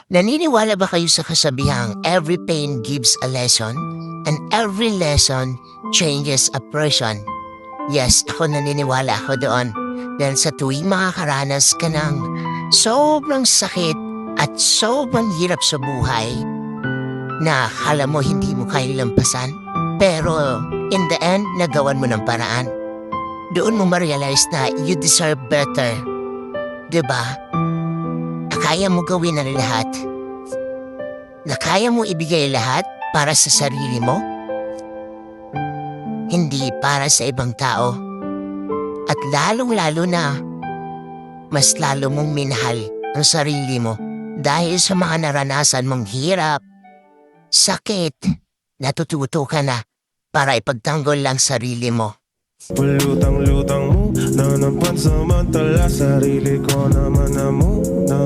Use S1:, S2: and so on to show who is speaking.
S1: Naniniwala ba kayo sa kasabihang every pain gives a lesson and every lesson changes a person? Yes, ako naniniwala ako doon. Dahil sa tuwing makakaranas ka ng sobrang sakit at sobrang hirap sa buhay na akala mo hindi mo kayang lampasan, pero in the end, nagawan mo ng paraan. Doon mo ma-realize na you deserve better. Diba? Na kaya mo gawin ang lahat. Na kaya mo ibigay lahat para sa sarili mo. Hindi para sa ibang tao. At lalong-lalo na, mas lalo mong minahal ang sarili mo dahil sa mga naranasan mong hirap, sakit, natututo ka na para ipagtanggol lang sarili mo.
S2: Lutang-lutang mo na napansamantala, sarili ko naman na muna.